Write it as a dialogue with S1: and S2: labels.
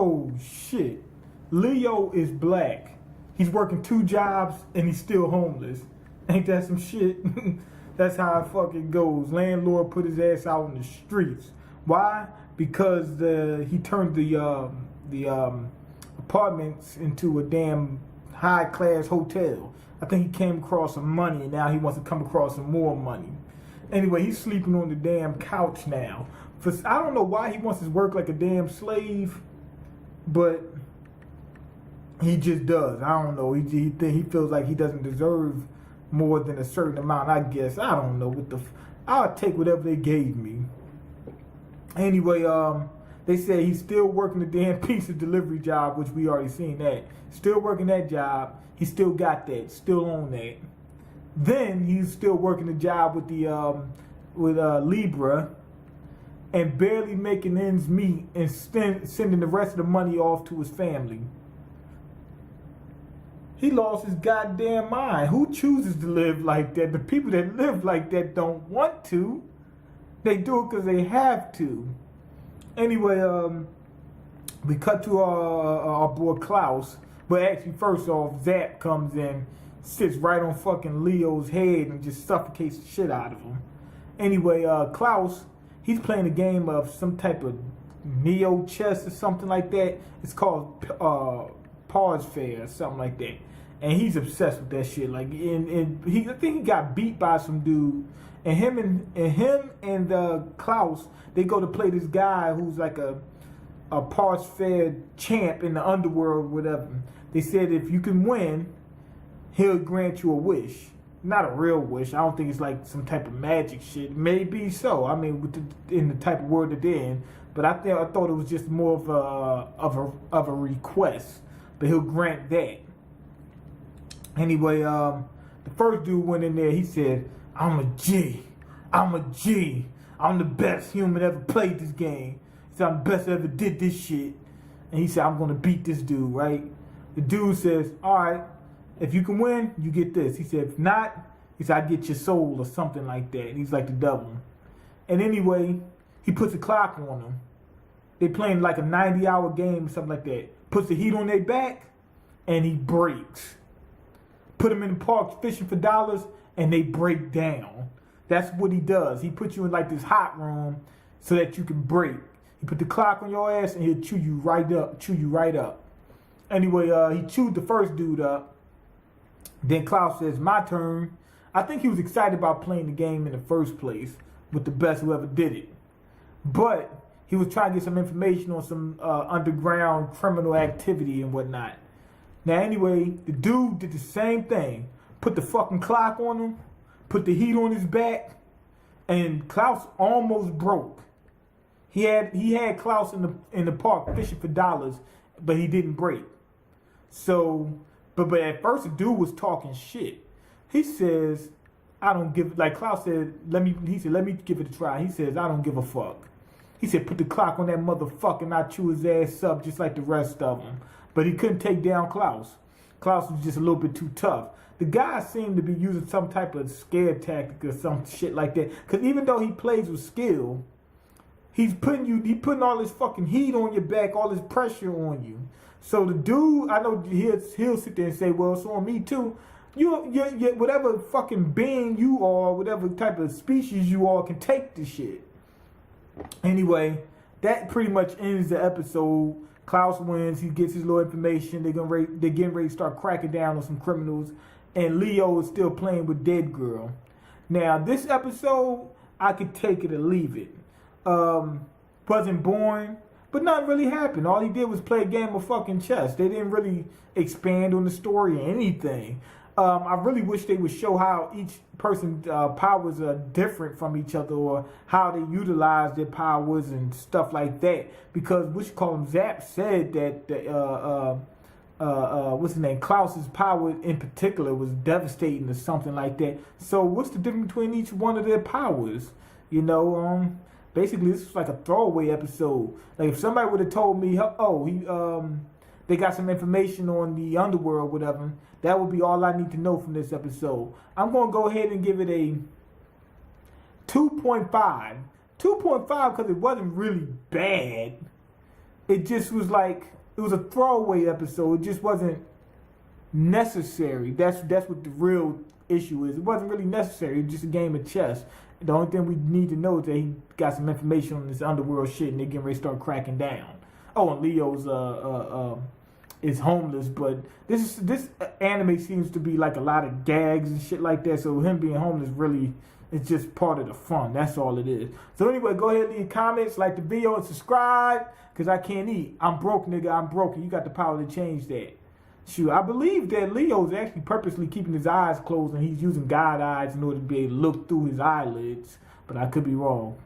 S1: Oh shit. Leo is black. He's working 2 jobs and he's still homeless. Ain't that some shit? That's how it fucking goes. Landlord put his ass out in the streets. Why? Because he turned the apartments into a damn high class hotel. I think he came across some money and now he wants to come across some more money. Anyway, he's sleeping on the damn couch now. I don't know why he wants to work like a damn slave, but he just does. I don't know. He feels like he doesn't deserve more than a certain amount, I guess. I don't know what I'll take whatever they gave me. Anyway, they said he's still working the damn pizza delivery job, which we already seen that. Still working that job. He still got that. Still on that. Then he's still working the job with Libra and barely making ends meet and sending the rest of the money off to his family. He lost his goddamn mind. Who chooses to live like that? The people that live like that don't want to. They do it because they have to. Anyway, we cut to our boy Klaus. But actually, first off, Zap comes in, sits right on fucking Leo's head and just suffocates the shit out of him. Anyway, Klaus, he's playing a game of some type of Neo chess or something like that. It's called Pause Fair or something like that. And he's obsessed with that shit. Like, I think he got beat by some dude. And him and Klaus, they go to play this guy who's like a Pause Fair champ in the underworld or whatever. They said if you can win, he'll grant you a wish. Not a real wish. I don't think it's like some type of magic shit. Maybe so. I mean, in the type of world that they're in. But I thought it was just more of a request. But he'll grant that. Anyway, the first dude went in there. He said, "I'm a G. I'm a G. I'm the best human ever played this game. He said, I'm the best ever did this shit." And he said, "I'm gonna beat this dude, right?" The dude says, "All right. If you can win, you get this." He said, "If not," he said, "I get your soul," or something like that. And he's like the devil. And anyway, he puts a clock on them. They playing like a 90-hour game or something like that. Puts the heat on their back, and he breaks. Put them in the park fishing for dollars, and they break down. That's what he does. He puts you in like this hot room so that you can break. He put the clock on your ass, and he'll chew you right up. Anyway, he chewed the first dude up. Then Klaus says, "My turn." I think he was excited about playing the game in the first place with the best who ever did it. But he was trying to get some information on some underground criminal activity and whatnot. Now anyway, the dude did the same thing. Put the fucking clock on him, put the heat on his back, and Klaus almost broke. He had Klaus in the park fishing for dollars, but he didn't break. So, but at first the dude was talking shit. He says, "I don't give," like Klaus said, let me give it a try. He says, "I don't give a fuck." He said, "Put the clock on that motherfucker and I chew his ass up just like the rest of them." But he couldn't take down Klaus. Klaus was just a little bit too tough. The guy seemed to be using some type of scare tactic or some shit like that. Because even though he plays with skill, he's putting all this fucking heat on your back, all this pressure on you. So the dude, I know he'll sit there and say, "Well, it's on me too." You whatever fucking being you are, whatever type of species you are, can take the shit. Anyway, that pretty much ends the episode. Klaus wins. He gets his little information. They're getting ready to start cracking down on some criminals. And Leo is still playing with Dead Girl. Now, this episode, I could take it or leave it. Wasn't boring, but nothing really happened. All he did was play a game of fucking chess. They didn't really expand on the story or anything. I really wish they would show how each person's powers are different from each other, or how they utilize their powers and stuff like that. Because Zap said that what's his name, Klaus's power in particular was devastating or something like that. So what's the difference between each one of their powers? You know, basically this is like a throwaway episode. Like if somebody would have told me, they got some information on the underworld, whatever, that would be all I need to know from this episode. I'm going to go ahead and give it a 2.5. 2.5 because it wasn't really bad. it just was like, it was a throwaway episode. It just wasn't necessary. That's what the real issue is. It wasn't really necessary. It was just a game of chess. The only thing we need to know is that he got some information on this underworld shit, and they're getting ready to start cracking down. Oh, and Leo's is homeless, but this anime seems to be like a lot of gags and shit like that. So him being homeless really is just part of the fun. That's all it is. So anyway, go ahead and leave comments, like the video, and subscribe, because I can't eat. I'm broke, nigga. I'm broken. You got the power to change that. Shoot, I believe that Leo's actually purposely keeping his eyes closed, and he's using God eyes in order to be able to look through his eyelids. But I could be wrong.